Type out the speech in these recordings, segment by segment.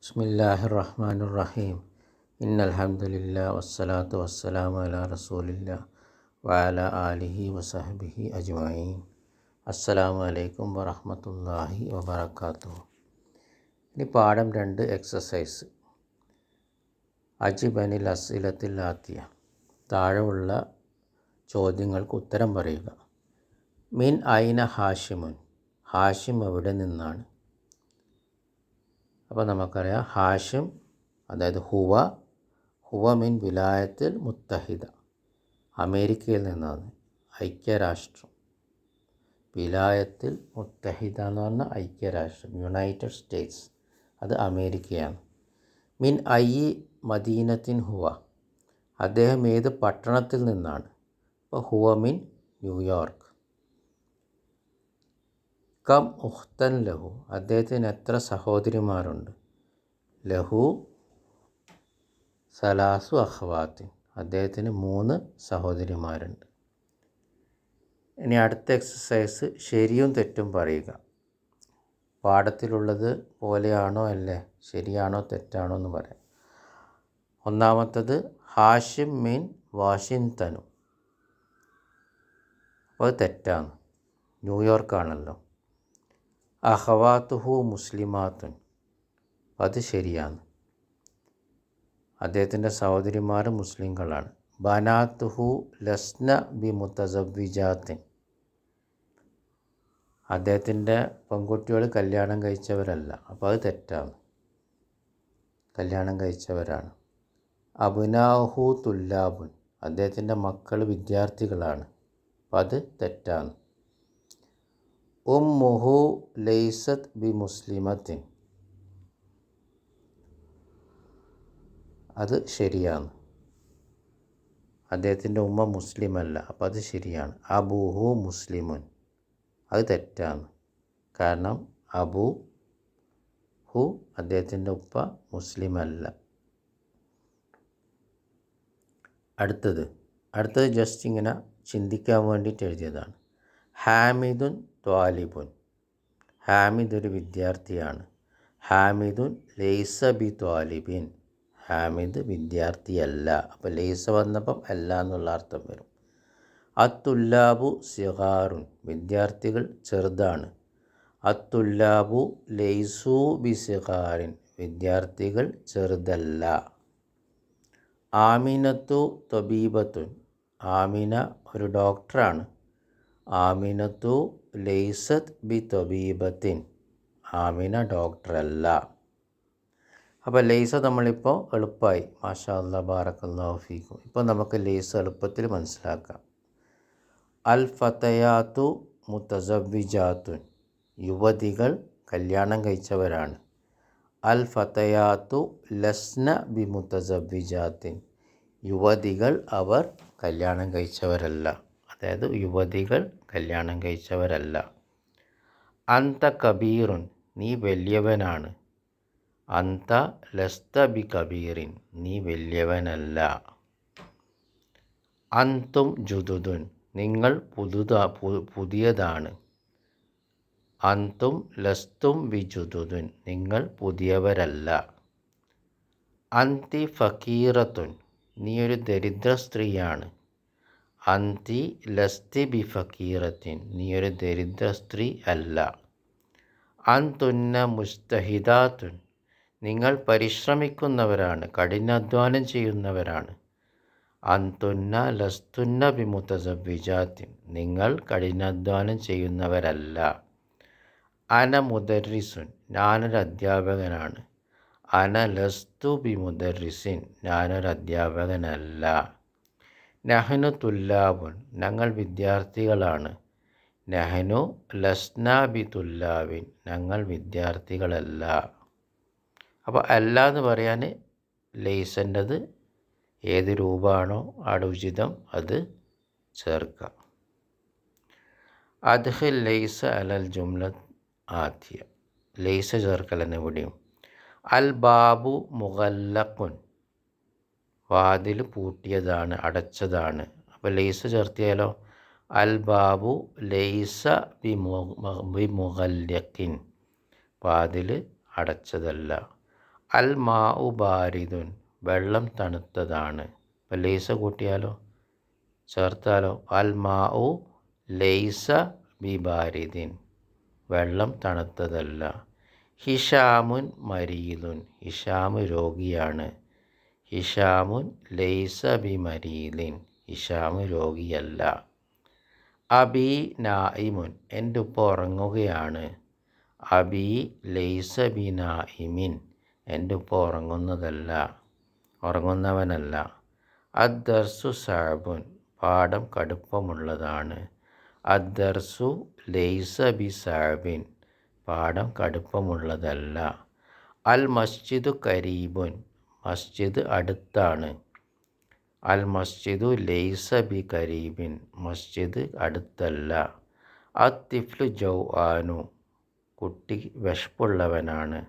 ബിസ്മില്ലാഹിർ റഹ്മാനിർ റഹീം. ഇന്നൽ ഹംദുലില്ലാഹി വസ്സലാത്തു വസ്സലാമു അലാ റസൂലില്ലാഹി വഅലാ ആലിഹി വസഹ്ബിഹി അജ്മഈൻ. അസ്സലാമു അലൈക്കും വറഹ്മത്തുള്ളാഹി വബറകാതുഹു. ഇനി പാഠം 2 എക്സസൈസ്. അജിബനിൽ അസ്ഇലത്തിൽ ആത്തിയ. താഴെയുള്ള ചോദ്യങ്ങൾക്ക് ഉത്തരം പറയുക. മിൻ ഐന ഹാഷിമുൻ. ഹാഷിം എവിടെ നിന്നാണ്? അപ്പോൾ നമുക്കറിയാം ഹാഷിം അതായത് ഹുവ മിൻ വിലായത്തിൽ മുത്തഹിദ, അമേരിക്കയിൽ നിന്നാണ്. ഐക്യരാഷ്ട്രം. വിലായത്തിൽ മുത്തഹിദ എന്ന് പറഞ്ഞാൽ ഐക്യരാഷ്ട്രം, യുണൈറ്റഡ് സ്റ്റേറ്റ്സ്, അത് അമേരിക്കയാണ്. മിൻ ഐ മദീനത്തിൻ ഹുവ. അദ്ദേഹം ഏത് പട്ടണത്തിൽ നിന്നാണ്? അപ്പോൾ ഹുവ മിൻ ന്യൂയോർക്ക്. കം ഉഖ്തൻ ലഹു. അദ്ദേഹത്തിന് എത്ര സഹോദരിമാരുണ്ട്? ലഹു സലാസു അഖ്വാത്തിൻ. അദ്ദേഹത്തിന് 3 സഹോദരിമാരുണ്ട്. ഇനി അടുത്ത എക്സസൈസ് ശരിയും തെറ്റും പറയുക. പാഠത്തിലുള്ളത് പോലെയാണോ അല്ലേ, ശരിയാണോ തെറ്റാണോ എന്ന് പറയാം. ഒന്നാമത്തത് ഹാഷിം മീൻ വാഷിങ്ടനും. അപ്പോൾ അത് തെറ്റാണ്, ന്യൂയോർക്കാണല്ലോ. അഖവാത്തുഹു മുസ്ലിമാത്തുൻ. അത് ശരിയാണ്, അദ്ദേഹത്തിൻ്റെ സഹോദരിമാർ മുസ്ലിങ്ങളാണ്. ബനാത്തുഹു ലസ്ന ബി മുത്തസവ്വിജാത്തിൻ. അദ്ദേഹത്തിൻ്റെ പെൺകുട്ടികൾ കല്യാണം കഴിച്ചവരല്ല, അപ്പോൾ അത് തെറ്റാണ്, കല്യാണം കഴിച്ചവരാണ്. അബ്നാഹു തുല്ലാബുൻ. അദ്ദേഹത്തിൻ്റെ മക്കൾ വിദ്യാർത്ഥികളാണ്, അപ്പോൾ അത് തെറ്റാണ്. ഉമ്മുഹു ലൈസത്ത് ബി മുസ്ലിമത്തിൻ. അത് ശരിയാണ്, അദ്ദേഹത്തിൻ്റെ ഉമ്മ മുസ്ലിമല്ല, അപ്പോൾ അത് ശരിയാണ്. അബൂഹു മുസ്ലിമുൻ. അത് തെറ്റാണ്, കാരണം അബൂഹു അദ്ദേഹത്തിൻ്റെ ഉപ്പ മുസ്ലിമല്ല. അടുത്തത് ജസ്റ്റ് ഇങ്ങനെ ചിന്തിക്കാൻ വേണ്ടിയിട്ട് എഴുതിയതാണ്. ഹാമിദുൻ ത്വാലിബുൻ. ഹാമിദ് ഒരു വിദ്യാർത്ഥിയാണ്. ഹാമിദുൻ ലൈസ ബി ത്വാലിബിൻ. ഹാമിദ് വിദ്യാർത്ഥിയല്ല. അപ്പോൾ ലൈസ വന്നപ്പം അല്ല എന്നുള്ള അർത്ഥം വരും. അത്തുല്ലാബു സിഗാറുൻ. വിദ്യാർത്ഥികൾ ചെറുതാണ്. അത്തുല്ലാബു ലൈസു ബി സിഗാറിൻ. വിദ്യാർത്ഥികൾ ചെറുതല്ല. ആമിനത്തു തൊബീബത്തുൻ. ആമിന ഒരു ഡോക്ടറാണ്. ആമിനത്തു ലൈസത്ത് ബി തൊബീബത്തിൻ. ആമിന ഡോക്ടറല്ല. അപ്പോൾ ലൈസ നമ്മളിപ്പോൾ എളുപ്പമായി. മാഷാ അല്ലാഹ്, ബാറക്കല്ലാഹു ഫീക്കും. ഇപ്പോൾ നമുക്ക് ലൈസ എളുപ്പത്തിൽ മനസ്സിലാക്കാം. അൽ ഫതയാത്തു മുത്തസവ്വിജാത്തുൻ. യുവതികൾ കല്യാണം കഴിച്ചവരാണ്. അൽ ഫതയാത്തു ലസ്ന ബി മുത്തസവ്വിജാത്തിൻ. യുവതികൾ അവർ കല്യാണം കഴിച്ചവരല്ല, അതായത് യുവതികൾ കല്യാണം കഴിച്ചവരല്ല. അന്ത കബീറുൻ. നീ വലിയവനാണ്. അന്ത ലസ്ത ബി കബീറിൻ. നീ വലിയവനല്ല. അന്തും ജുദുദുൻ. നിങ്ങൾ പുതിയതാണ്. അന്തും ലസ്തും ബി ജുദുദുൻ. നിങ്ങൾ പുതിയവരല്ല. അന്തി ഫക്കീറത്തുൻ. നീ ഒരു ദരിദ്ര സ്ത്രീയാണ്. അന്തി ലസ്തി ബി ഫക്കീറത്തിൻ. നീ ഒരു ദരിദ്ര സ്ത്രീ അല്ല. അന്തുന്ന മുസ്തഹിദാത്തുൻ. നിങ്ങൾ പരിശ്രമിക്കുന്നവരാണ്, കഠിനാധ്വാനം ചെയ്യുന്നവരാണ്. അന്തുന്ന ലസ്തുന്ന ബി മുത്തസവ്വിജാത്തിൻ. നിങ്ങൾ കഠിനാധ്വാനം ചെയ്യുന്നവരല്ല. അന മുദർരിസുൻ. ഞാനൊരു അധ്യാപകനാണ്. അന ലസ്തു ബി മുദർരിസിൻ. ഞാനൊരു അധ്യാപകനല്ല. നഹ്നു തുല്ലാബുൻ. ഞങ്ങൾ വിദ്യാർത്ഥികളാണ്. നഹ്നു ലസ്ന ബി തുല്ലാബിൻ. ഞങ്ങൾ വിദ്യാർത്ഥികളല്ല. അപ്പോൾ അല്ല എന്ന് പറയാൻ ലൈസൻ്റെത് ഏത് രൂപമാണോ അവിടെ ഉചിതം അത് ചേർക്കാം. അദ്ഖിൽ ലൈസ അലൽ ജുംല ആത്തിയ. ലൈസ ചേർക്കലെന്ന് എവിടെയും. അൽ ബാബു മുഗല്ലഖുൻ. വാതിൽ പൂട്ടിയതാണ്, അടച്ചതാണ്. അപ്പോൾ ലൈസ ചേർത്തിയാലോ? അൽ ബാബു ലൈസ ബി മുഗല്ലഖിൻ. വാതിൽ അടച്ചതല്ല. അൽ മാ ഉ ബാരിദുൻ, വെള്ളം തണുത്തതാണ്. അപ്പം ലൈസ കൂട്ടിയാലോ, ചേർത്താലോ, അൽ മാ ഉ ലൈസ ബി ബാരിദിൻ, വെള്ളം തണുത്തതല്ല. ഹിഷാമുൻ മരീദുൻ, ഹിഷാമ് രോഗിയാണ്. ഹിഷാമുൻ ലൈസ ബി മരീദിൻ, ഹിഷാമ് രോഗിയല്ല. അബി നായിമുൻ, എൻ്റെ ഉപ്പ ഉറങ്ങുകയാണ്. അബി ലൈസ ബി നായിമിൻ, എൻ്റെ ഉപ്പ ഉറങ്ങുന്നവനല്ല. അദ്ദർസു സഅബുൻ, പാഠം കടുപ്പമുള്ളതാണ്. അദ്ദർസു ലൈസ ബി സഅബിൻ, പാഠം കടുപ്പമുള്ളതല്ല. അൽ മസ്ജിദു കരീബുൻ, മസ്ജിദ് അടുത്താണ്. അൽ മസ്ജിദു ലൈസ ബി കരീബിൻ, മസ്ജിദ് അടുത്തല്ല. അത്തിഫ്ലു ജൗആനു, കുട്ടി വിശപ്പുള്ളവനാണ്.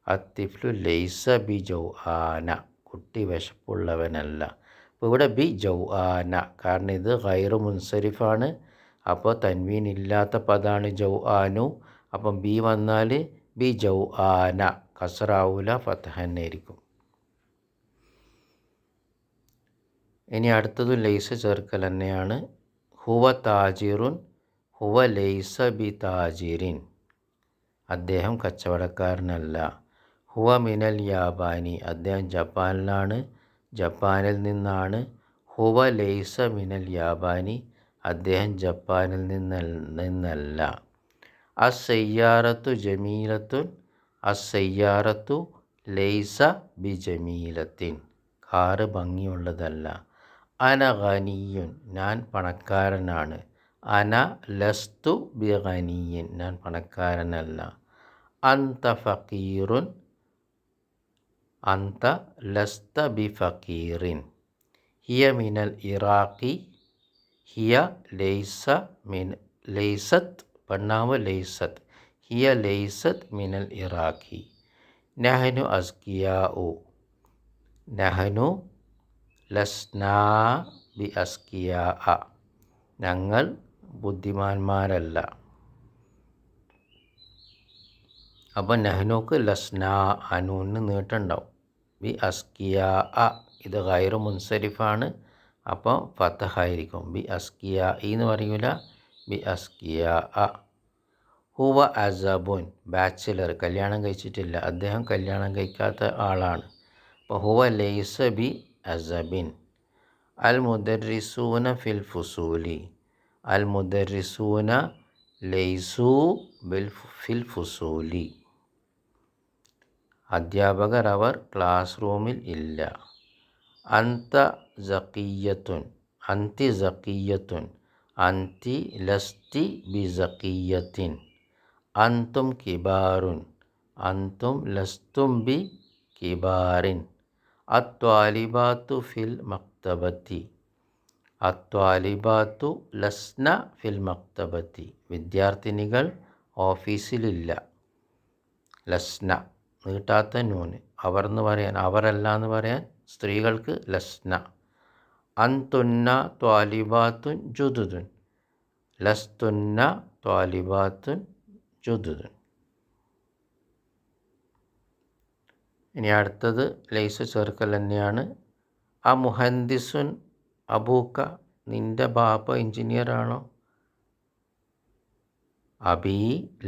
അത്തിഫ്ലു ലൈസ ബി ജൗആന, കുട്ടി വിശപ്പുള്ളവനല്ല. അപ്പോൾ ഇവിടെ ബി ജൗആന, കാരണം ഇത് ഗൈറു മുൻസരിഫാണ്. അപ്പോൾ തൻവീൻ ഇല്ലാത്ത പദമാണ് ജൗആനു. അപ്പം ബി വന്നാൽ ബി ജൗആന, കസ്റാവൂല, ഫത്ഹ തന്നെ ആയിരിക്കും. ഇനി അടുത്തതും ലൈസ ചേർക്കൽ തന്നെയാണ്. ഹുവ താജിറുൻ, ഹുവ ലൈസ ബി താജിറിൻ, അദ്ദേഹം കച്ചവടക്കാരനല്ല. ഹുവ മിനൽ യാബാനി, അദ്ദേഹം ജപ്പാനിലാണ്, ജപ്പാനിൽ നിന്നാണ്. ഹുവ ലൈസ മിനൽ യാബാനി, അദ്ദേഹം ജപ്പാനിൽ നിന്നല്ല. അസ്സയ്യാറത്തു ജമീലത്തുൻ, അസ്സയ്യാറത്തു ലൈസ ബി ജമീലത്തിൻ, കാറ് ഭംഗിയുള്ളതല്ല. അന ഗനിയുൻ, ഞാൻ പണക്കാരനാണ്. അന ലസ്തു ബി ഗനിയിൻ, ഞാൻ പണക്കാരനല്ല. അന്ത ഫക്കീറുൻ, അന്ത ലസ്ത ബി ഫക്കീറിൻ. ഹിയ മിനൽ ഇറാഖി, ഹിയ ലൈസ ലൈസത്ത്, പെണ്ണാവ് ലൈസത്ത്, ഹിയ ലൈസത്ത് മിനൽ ഇറാഖി. നഹ്നു അസ്കിയാഉ, നഹ്നു ലസ്നാ ബി അസ്കിയാ, ഞങ്ങൾ ബുദ്ധിമാന്മാരല്ല. അപ്പം നഹ്നുക്ക് ലസ്നാ, അനൂന് നീട്ടുണ്ടാവും. ബി അസ്കിയാ, ഇത് ഗൈറു മുൻസരിഫാണ്. അപ്പോൾ ഫതഹ ആയിരിക്കും. ബി അസ്കിയാ എന്ന് പറയൂല, ബി അസ്കിയാ. ഹുവ അസബുൻ, ബാച്ചിലർ, കല്യാണം കഴിച്ചിട്ടില്ല, അദ്ദേഹം കല്യാണം കഴിക്കാത്ത ആളാണ്. അപ്പോൾ ഹുവ ലൈസ ബി അസബിൻ. അൽ മുദർരിസൂന ഫിൽ ഫുസൂലി, അൽ മുദർരിസൂന ലൈസു ഫിൽ ഫുസൂലി, അധ്യാപകർ അവർ ക്ലാസ് റൂമിൽ ഇല്ല. അന്ത സഖിയ്യത്തുൻ, അന്തി സഖിയ്യത്തുൻ, അന്തി ലസ്തി ബി സഖിയ്യത്തിൻ. അന്തും കിബാറുൻ, അന്തും ലസ്തും ബി കിബാറിൻ. അത്വാലിബാത്തു ഫിൽ മക്തബത്തി, അത്വാലിബാത്തു ലസ്ന ഫിൽ മക്തബത്തി, വിദ്യാർത്ഥിനികൾ ഓഫീസിലില്ല. ലസ്ന നീട്ടാത്ത നൂന്, അവർ എന്ന് പറയാൻ, അവരല്ല എന്ന് പറയാൻ സ്ത്രീകൾക്ക് ലസ്ന. അന്തുന്ന ത്വാലിബാത്തുൻ ജുദുദുൻ, ലസ്തുന്ന ത്വാലിബാത്തുൻ ജുദുദുൻ. ഇനി അടുത്തത് ലൈസ ചേർക്കൽ തന്നെയാണ്. ആ മുഹന്ദിസുൻ അബൂക്ക, നിൻ്റെ ബാപ്പ എഞ്ചിനീയറാണോ? അബി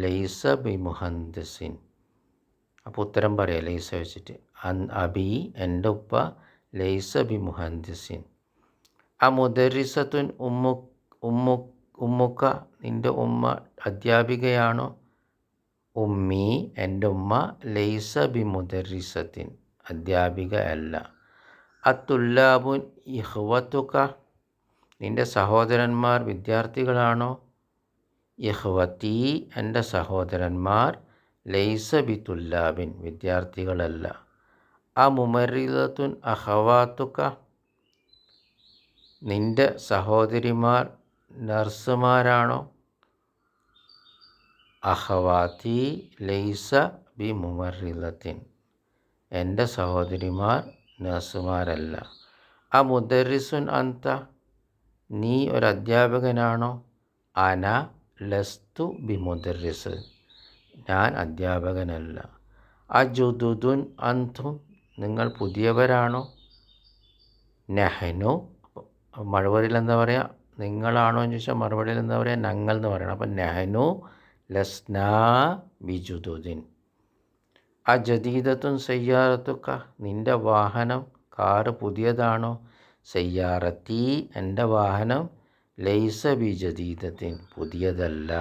ലൈസ ബി മുഹന്ദിസിൻ, അപ്പോൾ ഉത്തരം പറയാം ലൈസ വെച്ചിട്ട്. അബി, എൻ്റെ ഉപ്പ, ലൈസ ബി മുഹന്ദിസിൻ. ആ മുദരിസത്തുൻ ഉമ്മുക്ക, നിൻ്റെ ഉമ്മ അധ്യാപികയാണോ? ഉമ്മി, എൻ്റെ ഉമ്മ, ലൈസ ബി മുദരിസത്തിൻ, അധ്യാപിക അല്ല. അത്തുല്ലാബുൻ ഇഹ്വത്തുക, നിൻ്റെ സഹോദരന്മാർ വിദ്യാർത്ഥികളാണോ? ഇഹ്വത്തി, എൻ്റെ സഹോദരന്മാർ, ലൈസ ബി തുല്ലാബിൻ, വിദ്യാർത്ഥികളല്ല. ആ മുമരിദത്തുൻ അഹവാത്തുക, നിൻ്റെ സഹോദരിമാർ നഴ്സുമാരാണോ? അഹവാത്തി ലൈസ ബി മുമരിദത്തിൻ, എൻ്റെ സഹോദരിമാർ നഴ്സുമാരല്ല. ആ മുദരിസുൻ അന്ത, നീ ഒരു അധ്യാപകനാണോ? അന ലസ്തു ബി മുദരിസ്, ഞാൻ അധ്യാപകനല്ല. അജുദുദുൻ അന്തും, നിങ്ങൾ പുതിയവരാണോ? നഹ്നു, മറുപടിയിൽ എന്താ പറയുക? നിങ്ങളാണോ എന്ന് ചോദിച്ചാൽ മറുപടിയിൽ എന്താ പറയുക? ഞങ്ങൾ എന്ന് പറയണം. അപ്പം നഹ്നു ലസ്നാ ബിജുദുദിൻ. അജദീദത്തുൻ സയ്യാറത്തുക്ക, നിൻ്റെ വാഹനം കാറ് പുതിയതാണോ? സയ്യാറത്തി, എൻ്റെ വാഹനം ലൈസ ബിജദീദത്തിൻ, പുതിയതല്ല.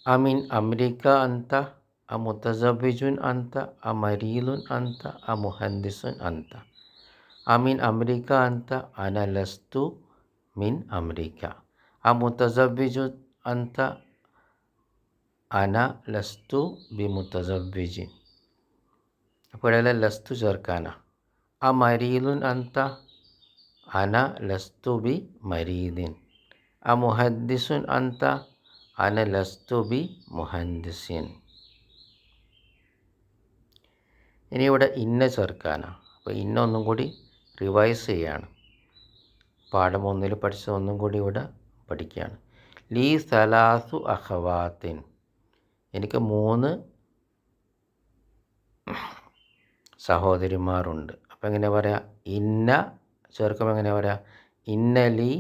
അമിൻ അമരിക്ക അന്ത അമുതസവ്വിജുൻ അന്ത അമരീലുൻ അന്ത അമുഹന്ദിസുൻ അന്ത. അമിൻ അമരിക്ക അന്ത അന ലസ്തു മിൻ അമരിക്ക. അമുതസവ്വിജുൻ അന്ത അന ലസ്തു ബിമുതസവ്വിജിൻ. അപ്പോഴല്ലേ ലസ്തു ചേർക്കാനാ. അമരീലുൻ അന്ത അന ലസ്തു ബി മരീദിൻ. അമുഹദ്ദിസുൻ അന്ത അന ലസ്തു ബി മുഹന്ദിസിൻ. ഇനി ഇവിടെ ഇന്ന ചേർക്കാനാണ്. അപ്പോൾ ഇന്ന ഒന്നും കൂടി റിവൈസ് ചെയ്യാണ്. പാഠം 1 പഠിച്ചത് ഒന്നും കൂടി ഇവിടെ പഠിക്കുകയാണ്. ലീ സലാസു അഖവാത്തിൻ, എനിക്ക് 3 സഹോദരിമാരുണ്ട്. അപ്പോൾ എങ്ങനെ പറയാം? ഇന്ന ചേർക്കുമ്പോൾ എങ്ങനെ പറയാം? ഇന്നലി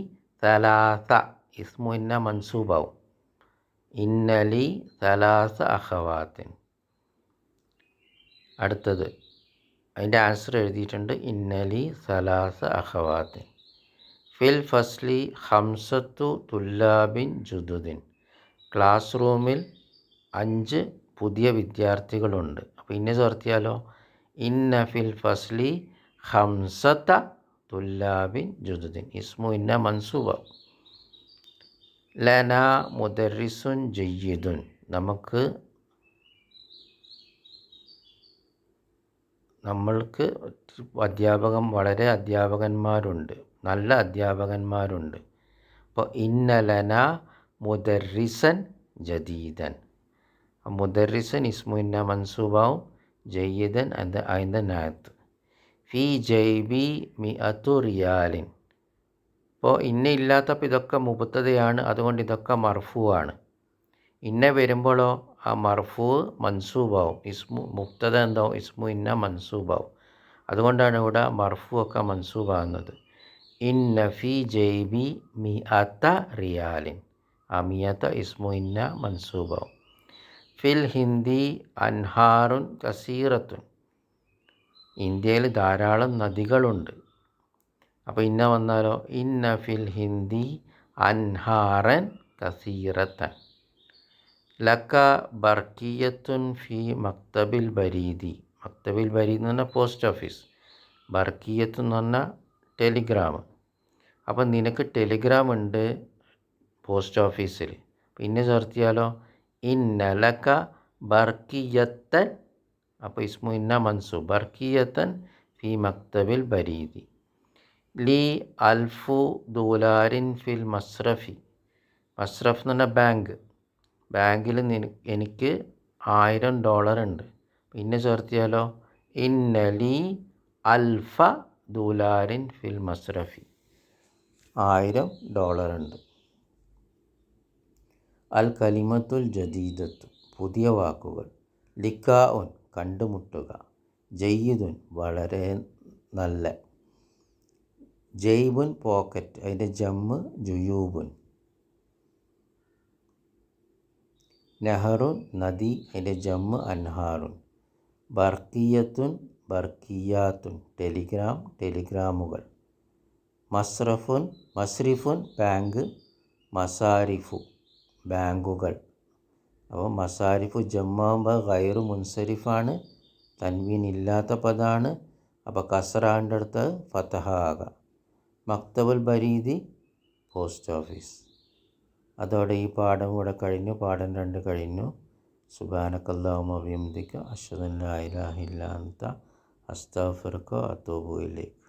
സലാസ, ഇസ്മു ഇന്ന മൻസൂബാവും. ഇന്നലി സലാസ അഖവാത്തിൻ. അടുത്തത് അതിൻ്റെ ആൻസർ എഴുതിയിട്ടുണ്ട്. ഇന്നലി സലാസ അഖവാത്തിൻ. ഫിൽ ഫസ്ലി ഹംസത്തു തുല്ലാബിൻ ജുദുദിൻ, ക്ലാസ് റൂമിൽ 5 പുതിയ വിദ്യാർത്ഥികളുണ്ട്. അപ്പോൾ ഇന്ന ചേർത്തിയാലോ? ഇന്ന ഫിൽ ഫസ്ലി ഹംസത്ത തുല്ലാബിൻ ജുദുദിൻ, ഇസ്മു ഇന്ന മൻസൂബാവും. ലന മുദർരിസുൻ ജയ്യിദുൻ, നമ്മൾക്ക് വളരെ അധ്യാപകന്മാരുണ്ട്, നല്ല അധ്യാപകന്മാരുണ്ട്. അപ്പോൾ ഇന്നലന മുദർരിസൻ ജദീദൻ. മുദർരിസൻ ഇസ്മു ഇന്ന മൻസൂബാവും, ജയ്യിദൻ അതിൻ്റെ നാത്ത്. ഫി ജൈബി മിഅത്തു റിയാലിൻ. അപ്പോൾ ഇന്ന ഇല്ലാത്തപ്പോൾ ഇതൊക്കെ മുബത്തദയാണ്, അതുകൊണ്ട് ഇതൊക്കെ മർഫൂ ആണ്. ഇന്ന വരുമ്പോഴോ ആ മർഫൂ മൻസൂബാവും, ഇസ്മു മുബ്തദ എന്താവും? ഇസ്മു ഇന്ന മൻസൂബാവും. അതുകൊണ്ടാണ് ഇവിടെ മർഫൂ ഒക്കെ മൻസൂബാകുന്നത്. ഇന്ന ഫി ജൈബി മിഅത്ത റിയാലിൻ, ആ മിഅത്ത ഇസ്മു ഇന്ന മൻസൂബാവും. ഫിൽ ഹിന്ദി അൻഹാറുൻ കസീറത്തുൻ, ഇന്ത്യയിൽ ധാരാളം നദികളുണ്ട്. അപ്പോൾ ഇന്ന വന്നാലോ? ഇന്ന ഫിൽ ഹിന്ദി അൻഹാറൻ കസീറത്തൻ. ലക്ക ബർക്കിയത്തുൻ ഫി മക്തബിൽ ബരീദി, മക്തബിൽ ബരീദ് എന്ന് പറഞ്ഞാൽ പോസ്റ്റ് ഓഫീസ്, ബർക്കിയത്ത് എന്ന് പറഞ്ഞാൽ ടെലിഗ്രാം. അപ്പം നിനക്ക് ടെലിഗ്രാം ഉണ്ട് പോസ്റ്റ് ഓഫീസിൽ. പിന്നെ ചേർത്തിയാലോ? ഇന്ന ലക്ക ബർക്കിയത്തൻ, അപ്പോൾ ഇസ്മു ഇന്ന മൻസൂബ്, ബർക്കിയത്തൻ ഫി മക്തബിൽ ബരീദി. ലി അൽഫു ദോലാരിൻ ഫിൽ മസ്രഫി, മസ്രഫ് എന്ന് പറഞ്ഞാൽ ബാങ്കിൽ എനിക്ക് $1000 ഉണ്ട്. പിന്നെ ചേർത്തിയാലോ? ഇന്നലി അൽഫ ദോലാരിൻ ഫിൽ മസ്രഫി, $1000 ഉണ്ട്. അൽ കലിമത്തുൽ ജദീദത്തു, പുതിയ വാക്കുകൾ. ലിക്കാഉൻ, കണ്ടുമുട്ടുക. ജയ്യിദുൻ, വളരെ നല്ല. ജയ്ബുൻ, പോക്കറ്റ്, അതിൻ്റെ ജമ്മ് ജുയൂബുൻ. നെഹറുൻ, നദി, അതിൻ്റെ ജമ്മ് അൻഹാറുൻ. ബർക്കിയത്തുൻ, ബർക്കിയാത്തുൻ, ടെലിഗ്രാം, ടെലിഗ്രാമുകൾ. മസ്രിഫുൻ, ബാങ്ക്. മസാരിഫു, ബാങ്കുകൾ. അപ്പോൾ മസാരിഫു ജമ്മാകുമ്പോൾ ഗൈറു മുൻസരിഫാണ്, തൻവീൻ ഇല്ലാത്ത പദമാണ്. അപ്പോൾ കസറാൻ്റെ അടുത്ത് ഫതഹ ആകാം. മക്തബുൽ ബരീദി, പോസ്റ്റ് ഓഫീസ്. അതോടെ ഈ പാഠം കൂടെ കഴിഞ്ഞു. പാഠം 2 കഴിഞ്ഞു. സുബ്ഹാനക്കല്ലാഹുമ്മ വബിഹംദിക അശ്ഹദു അൻ ലാ ഇലാഹ ഇല്ലാ അൻത അസ്തഗ്ഫിറുക വഅതൂബു ഇലൈക്.